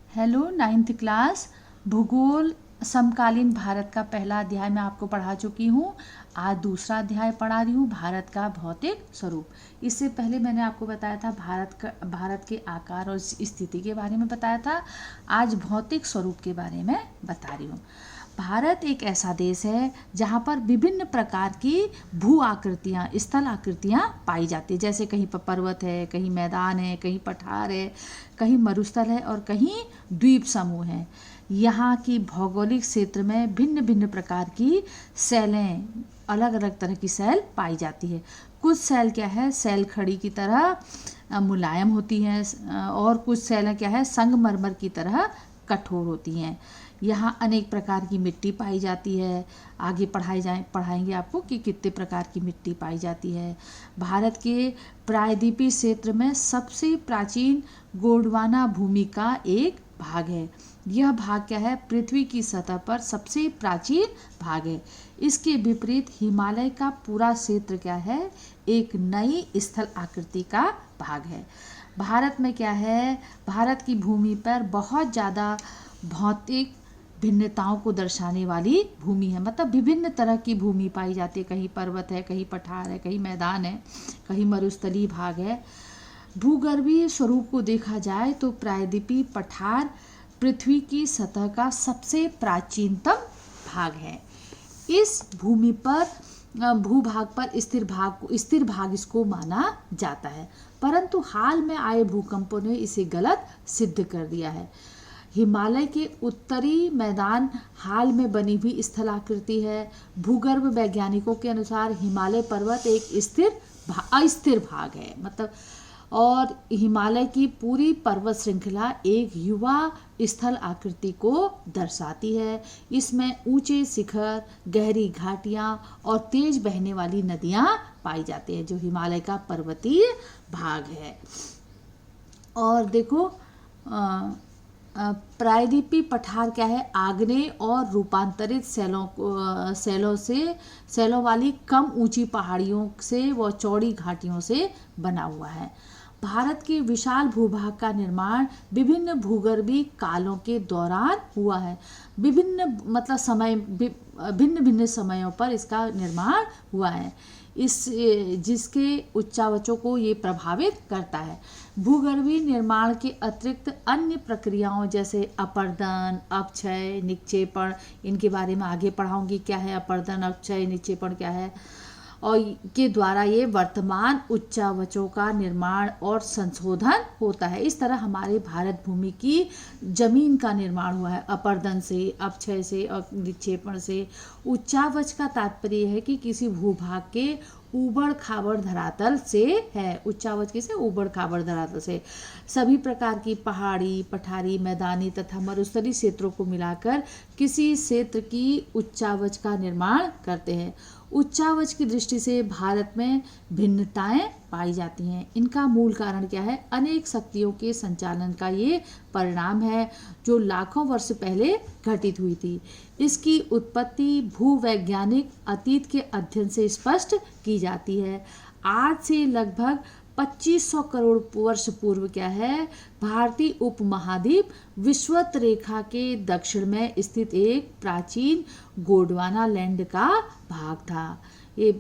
Hello ninth class भूगोल समकालीन भारत का पहला अध्याय मैं आपको पढ़ा चुकी हूँ। आज दूसरा अध्याय पढ़ा रही हूँ, भारत का भौतिक स्वरूप। इससे पहले मैंने आपको बताया था भारत के आकार और स्थिति के बारे में बताया था। आज भौतिक स्वरूप के बारे में बता रही हूँ। भारत एक ऐसा देश है जहाँ पर विभिन्न प्रकार की भू आकृतियाँ, स्थल आकृतियाँ पाई जाती है। जैसे कहीं पर पर्वत है, कहीं मैदान है, कहीं पठार है, कहीं मरुस्थल है और कहीं द्वीप समूह है। यहाँ की भौगोलिक क्षेत्र में भिन्न भिन्न प्रकार की शैलें, अलग अलग तरह की शैल पाई जाती है। कुछ शैल क्या है, शैल खड़ी की तरह मुलायम होती हैं और कुछ शैलें क्या है, संगमरमर की तरह कठोर होती हैं। यहाँ अनेक प्रकार की मिट्टी पाई जाती है। आगे पढ़ाएंगे आपको कि कितने प्रकार की मिट्टी पाई जाती है। भारत के प्रायद्वीपीय क्षेत्र में सबसे प्राचीन गोंडवाना भूमि का एक भाग है। यह भाग क्या है, पृथ्वी की सतह पर सबसे प्राचीन भाग है। इसके विपरीत हिमालय का पूरा क्षेत्र क्या है, एक नई स्थल आकृति का भाग है। भारत में क्या है, भारत की भूमि पर बहुत ज़्यादा भौतिक भिन्नताओं को दर्शाने वाली भूमि है। मतलब विभिन्न तरह की भूमि पाई जाती है। कहीं पर्वत है, कहीं पठार है, कहीं मैदान है, कहीं मरुस्थलीय भाग है। भूगर्भीय स्वरूप को देखा जाए तो प्रायद्वीपीय पठार पृथ्वी की सतह का सबसे प्राचीनतम भाग है। इस भूमि पर भूभाग पर स्थिर भाग इसको माना जाता है, परंतु हाल में आए भूकंपों ने इसे गलत सिद्ध कर दिया है। हिमालय के उत्तरी मैदान हाल में बनी हुई स्थलाकृति है। भूगर्भ वैज्ञानिकों के अनुसार हिमालय पर्वत एक अस्थिर भाग है। मतलब और हिमालय की पूरी पर्वत श्रृंखला एक युवा स्थल आकृति को दर्शाती है। इसमें ऊंचे शिखर, गहरी घाटियां और तेज बहने वाली नदियां पाई जाती हैं, जो हिमालय का पर्वतीय भाग है। और देखो प्रायद्वीपीय पठार क्या है, आग्नेय और रूपांतरित सैलों वाली कम ऊंची पहाड़ियों से व चौड़ी घाटियों से बना हुआ है। भारत के विशाल भूभाग का निर्माण विभिन्न भूगर्भीय कालों के दौरान हुआ है। भिन्न भिन्न समयों पर इसका निर्माण हुआ है, जिसके उच्चावचों को ये प्रभावित करता है। भूगर्भीय निर्माण के अतिरिक्त अन्य प्रक्रियाओं जैसे अपरदन, अपक्षय, निक्षेपण, इनके बारे में आगे पढ़ाऊंगी। क्या है अपरदन, अपक्षय, निक्षेपण क्या है, और के द्वारा ये वर्तमान उच्चावचों का निर्माण और संशोधन होता है। इस तरह हमारे भारत भूमि की जमीन का निर्माण हुआ है अपरदन से, अपक्षय से और निक्षेपण से। उच्चावच का तात्पर्य है कि किसी भूभाग के ऊबड़ खाबड़ धरातल से है। उच्चावच किसे, ऊबड़ खाबड़ धरातल से। सभी प्रकार की पहाड़ी, पठारी, मैदानी तथा मरुस्थलीय क्षेत्रों को मिलाकर किसी क्षेत्र की उच्चावच का निर्माण करते हैं। उच्चावच की दृष्टि से भारत में भिन्नताएं पाई जाती हैं। इनका मूल कारण क्या है, अनेक शक्तियों के संचालन का ये परिणाम है, जो लाखों वर्ष पहले घटित हुई थी। इसकी उत्पत्ति भूवैज्ञानिक अतीत के अध्ययन से स्पष्ट की जाती है। आज से लगभग 2500 करोड़ वर्ष पूर्व क्या है, भारतीय उपमहाद्वीप विषुवत रेखा के दक्षिण में स्थित एक प्राचीन गोंडवाना लैंड का भाग था। ये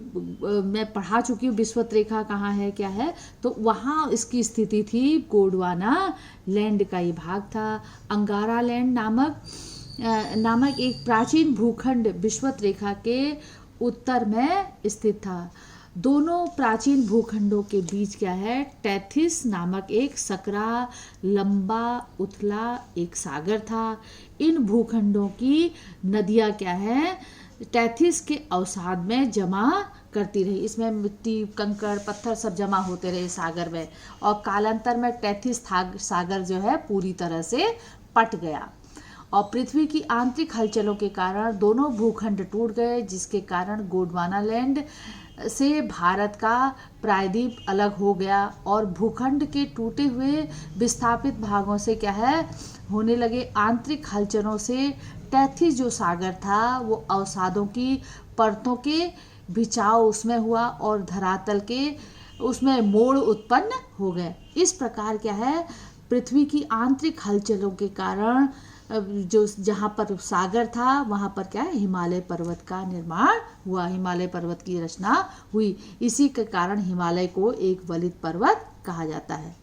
मैं पढ़ा चुकी हूँ, विषुवत रेखा कहाँ है, क्या है, तो वहाँ इसकी स्थिति थी। गोंडवाना लैंड का ये भाग था। अंगारा लैंड नामक एक प्राचीन भूखंड विषुवत रेखा के उत्तर में स्थित था। दोनों प्राचीन भूखंडों के बीच क्या है, टेथिस नामक एक सकरा, लंबा, उथला एक सागर था। इन भूखंडों की नदियाँ क्या है, टेथिस के अवसाद में जमा करती रही। इसमें मिट्टी, कंकड़, पत्थर सब जमा होते रहे सागर में, और कालांतर में टेथिस सागर जो है पूरी तरह से पट गया और पृथ्वी की आंतरिक हलचलों के कारण दोनों भूखंड टूट गए, जिसके कारण गोंडवाना लैंड से भारत का प्रायद्वीप अलग हो गया और भूखंड के टूटे हुए विस्थापित भागों से क्या है होने लगे। आंतरिक हलचलों से टेथिस जो सागर था वो अवसादों की परतों के बिछाव उसमें हुआ और धरातल के उसमें मोड़ उत्पन्न हो गए। इस प्रकार क्या है, पृथ्वी की आंतरिक हलचलों के कारण जो जहाँ पर सागर था वहाँ पर क्या है, हिमालय पर्वत का निर्माण हुआ, हिमालय पर्वत की रचना हुई। इसी के कारण हिमालय को एक वलित पर्वत कहा जाता है।